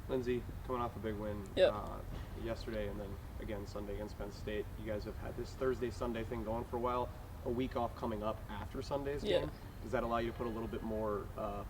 Lindsay, coming off a big win Yep. yesterday and then again Sunday against Penn State, you guys have had this Thursday-Sunday thing going for a while. A week off coming up after Sunday's Yeah. game. Does that allow you to put a little bit more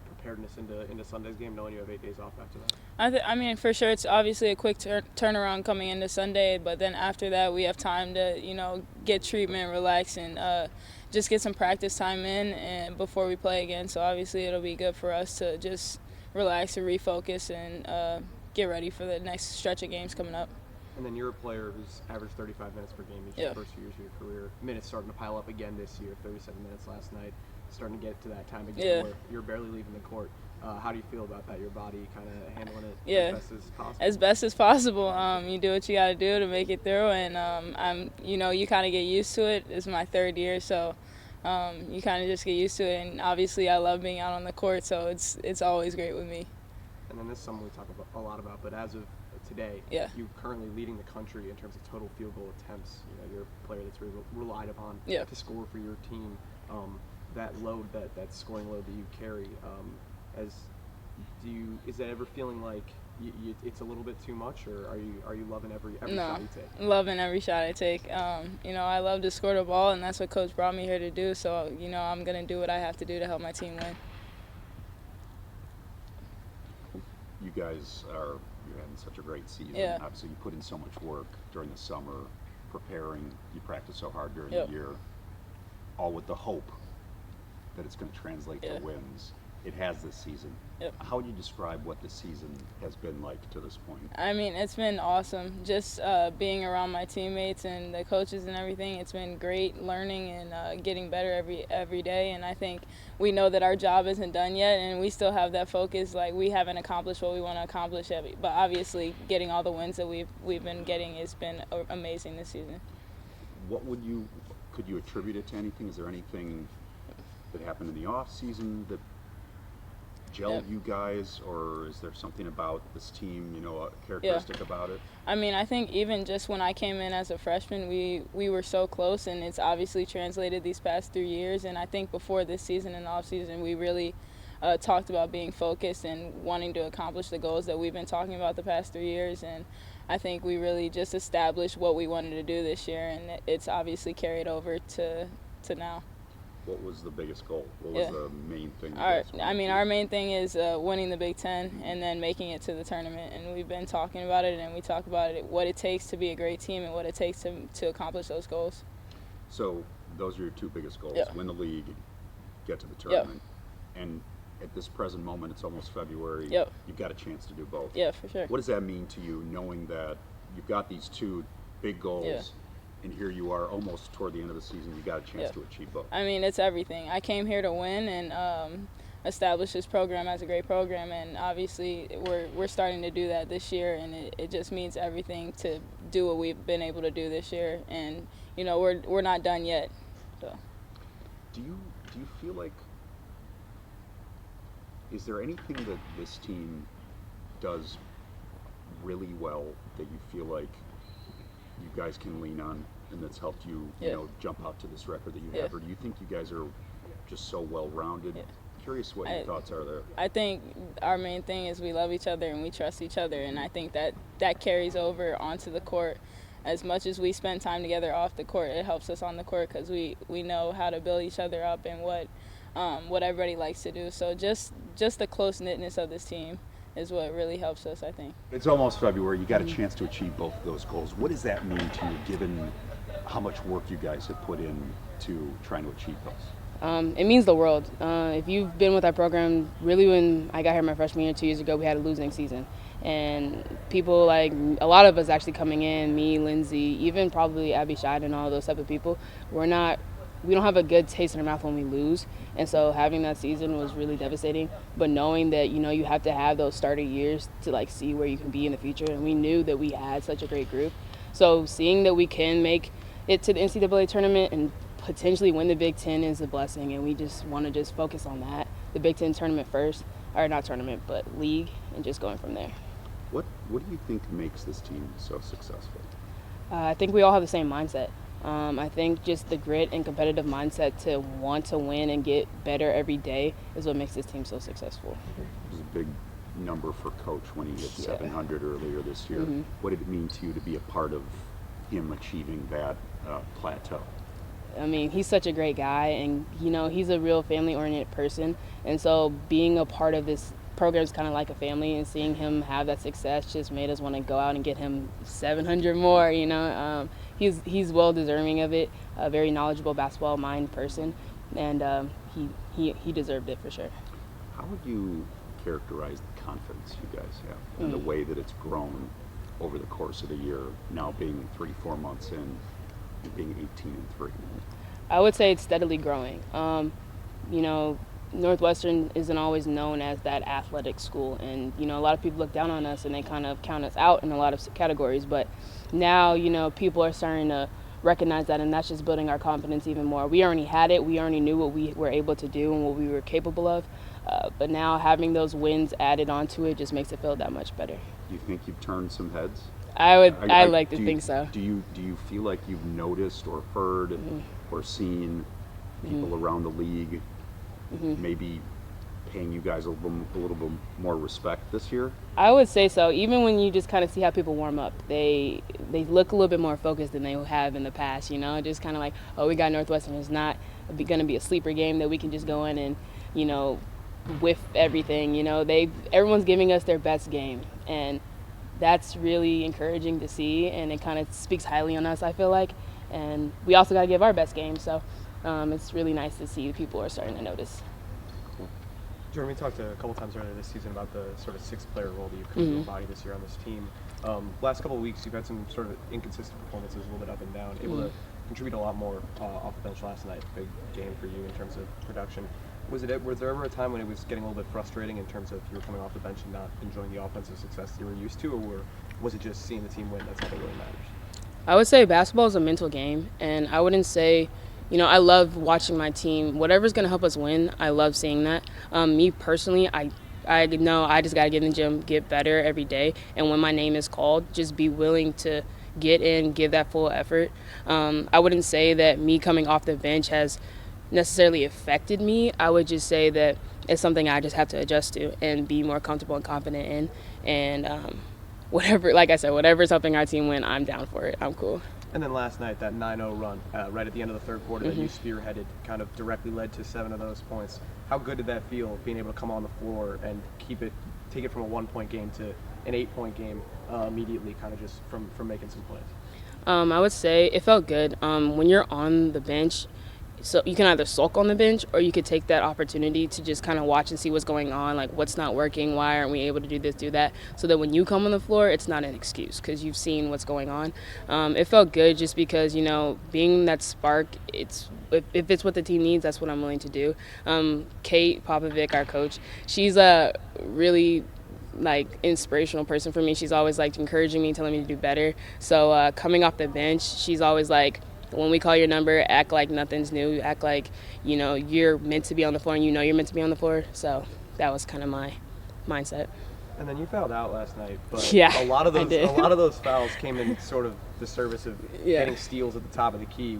preparedness into Sunday's game, knowing you have 8 days off after that? I mean, for sure, it's obviously a quick turnaround coming into Sunday, but then after that, we have time to, get treatment, relax, and just get some practice time in and before we play again. So obviously, it'll be good for us to just relax and refocus and get ready for the next stretch of games coming up. And then you're a player who's averaged 35 minutes per game each Yeah. of the first few years of your career. Minutes starting to pile up again this year, 37 minutes last night. Starting to get to that time again Yeah. where you're barely leaving the court. How do you feel about that? Your body kind of handling it Yeah. as best as possible? As best as possible. You do what you got to do to make it through, and you kind of get used to it. It's my third year, so you kind of just get used to it. And obviously, I love being out on the court, so it's always great with me. And then this is something we talk a lot about, but as of today, Yeah. you're currently leading the country in terms of total field goal attempts. You're a player that's relied upon Yeah. to score for your team. That load, that scoring load that you carry, is that ever feeling like it's a little bit too much, or are you loving every shot you take? Loving every shot I take. I love to score the ball, and that's what Coach brought me here to do. So I'm gonna do what I have to do to help my team win. You guys you're having such a great season. Yeah. Obviously, you put in so much work during the summer, preparing. You practice so hard during Yep. the year, all with the hope that it's going to translate Yeah. to wins. It has this season. Yep. How would you describe what the season has been like to this point? I mean, it's been awesome. Just being around my teammates and the coaches and everything. It's been great learning and getting better every day. And I think we know that our job isn't done yet, and we still have that focus. Like, we haven't accomplished what we want to accomplish yet. But obviously, getting all the wins that we've been getting has been amazing this season. Could you attribute it to anything? Is there anything that happened in the off season that gelled Yep. you guys, or is there something about this team, a characteristic about it? I mean, I think even just when I came in as a freshman, we were so close, and it's obviously translated these past 3 years. And I think before this season and off season, we really talked about being focused and wanting to accomplish the goals that we've been talking about the past 3 years. And I think we really just established what we wanted to do this year, and it's obviously carried over to now. What was the biggest goal? What was Yeah. the main thing? you guys wanted to Our main thing is winning the Big Ten and then making it to the tournament. And we've been talking about it, and we talk about it, what it takes to be a great team and what it takes to accomplish those goals. So those are your two biggest goals: Yeah. win the league, get to the tournament. And at this present moment, it's almost February. Yep. You've got a chance to do both. Yeah, for sure. What does that mean to you, knowing that you've got these two big goals, Yeah. and here you are almost toward the end of the season? You've got a chance Yeah. to achieve both. I mean, it's everything. I came here to win and establish this program as a great program, and obviously we're starting to do that this year, and it just means everything to do what we've been able to do this year. And we're not done yet. So Do you feel like, is there anything that this team does really well that you feel like you guys can lean on and that's helped you, Yeah. jump out to this record that you Yeah. have? Or do you think you guys are just so well-rounded? Yeah. Curious what your thoughts are there. I think our main thing is we love each other and we trust each other, and I think that carries over onto the court. As much as we spend time together off the court, it helps us on the court because we know how to build each other up and what everybody likes to do. So just the close-knitness of this team is what really helps us, I think. It's almost February. You got a chance to achieve both of those goals. What does that mean to you, given how much work you guys have put in to trying to achieve those? It means the world. If you've been with our program, really when I got here my freshman year 2 years ago, we had a losing season. And people like, a lot of us actually coming in, me, Lindsay, even probably Abby Scheid and all those type of people, we don't have a good taste in our mouth when we lose. And so having that season was really devastating. But knowing that, you have to have those starting years to see where you can be in the future. And we knew that we had such a great group. So seeing that we can make it to the NCAA tournament and potentially win the Big Ten is a blessing, and we just want to focus on that. The Big Ten tournament first, or not tournament, but league, and just going from there. What do you think makes this team so successful? I think we all have the same mindset. I think just the grit and competitive mindset to want to win and get better every day is what makes this team so successful. There's a big number for Coach when he hit Yeah. 700 earlier this year. What did it mean to you to be a part of him achieving that plateau? I mean, he's such a great guy, and he's a real family-oriented person, and so being a part of this program is kind of like a family, and seeing him have that success just made us want to go out and get him 700 more. He's well deserving of it. A very knowledgeable basketball mind person, and he deserved it for sure. How would you characterize the confidence you guys have and the way that it's grown over the course of the year, now being 3-4 months in and being 18-3? I would say it's steadily growing. Northwestern isn't always known as that athletic school, and a lot of people look down on us and they kind of count us out in a lot of categories, but now people are starting to recognize that, and that's just building our confidence even more. We already had it, we already knew what we were able to do and what we were capable of, but now having those wins added onto it just makes it feel that much better. Do you think you've turned some heads? I like to think so. Do you feel like you've noticed or heard or seen people around the league maybe paying you guys a little bit more respect this year? I would say so. Even when you just kind of see how people warm up, they look a little bit more focused than they have in the past. Just kind of like, oh, we got Northwestern. It's not going to be a sleeper game that we can just go in and whiff everything. Everyone's giving us their best game, and that's really encouraging to see, and it kind of speaks highly on us, I feel like. And we also got to give our best game, so it's really nice to see people are starting to notice. Jordan, we talked a couple times earlier this season about the sort of sixth player role that you've come to embody this year on this team. Last couple of weeks, you've had some sort of inconsistent performances, a little bit up and down, able to contribute a lot more off the bench last night. Big game for you in terms of production. Was there ever a time when it was getting a little bit frustrating in terms of you were coming off the bench and not enjoying the offensive success that you were used to, or was it just seeing the team win that's all that really matters? I would say basketball is a mental game, and I wouldn't say, I love watching my team. Whatever's going to help us win, I love seeing that. Me personally, I know I just got to get in the gym, get better every day, and when my name is called, just be willing to get in, give that full effort. I wouldn't say that me coming off the bench has necessarily affected me. I would just say that it's something I just have to adjust to and be more comfortable and confident in. And whatever's helping our team win, I'm down for it. I'm cool. And then last night, that 9-0 run right at the end of the third quarter that you spearheaded kind of directly led to 7 of those points. How good did that feel, being able to come on the floor and take it from a 1-point game to an 8-point game immediately, kind of just from making some plays? I would say it felt good. When you're on the bench, so you can either sulk on the bench or you could take that opportunity to just kind of watch and see what's going on, like what's not working, why aren't we able to do this, do that, so that when you come on the floor, it's not an excuse because you've seen what's going on. It felt good just because, being that spark, if it's what the team needs, that's what I'm willing to do. Kate Popovic, our coach, she's a really inspirational person for me. She's always encouraging me, telling me to do better. So coming off the bench, she's always like, when we call your number, act like nothing's new. Act like, you're meant to be on the floor and you're meant to be on the floor. So that was kind of my mindset. And then you fouled out last night, but Yeah, a lot of those fouls came in sort of the service of getting steals at the top of the key.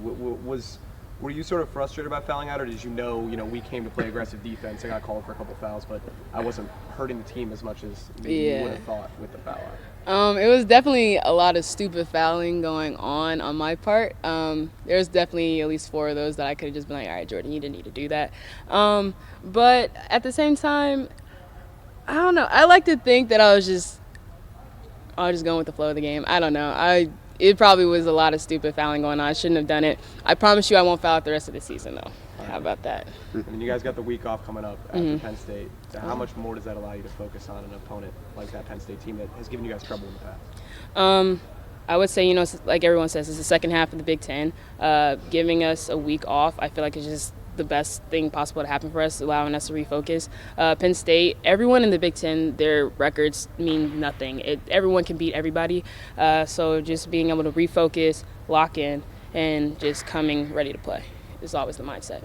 Were you sort of frustrated about fouling out, or did you know we came to play aggressive defense? I got called for a couple fouls, but I wasn't hurting the team as much as maybe you would have thought with the foul out? It was definitely a lot of stupid fouling going on my part. There's definitely at least 4 of those that I could have just been like, all right, Jordan, you didn't need to do that. But at the same time, I don't know. I like to think that I was just going with the flow of the game. I don't know. It probably was a lot of stupid fouling going on. I shouldn't have done it. I promise you I won't foul out the rest of the season, though. How about that? And then you guys got the week off coming up after Penn State. So how much more does that allow you to focus on an opponent like that Penn State team that has given you guys trouble in the past? I would say, like everyone says, it's the second half of the Big Ten. Giving us a week off, I feel like it's just the best thing possible to happen for us, allowing us to refocus. Penn State, everyone in the Big Ten, their records mean nothing. Everyone can beat everybody. So just being able to refocus, lock in, and just coming ready to play is always the mindset.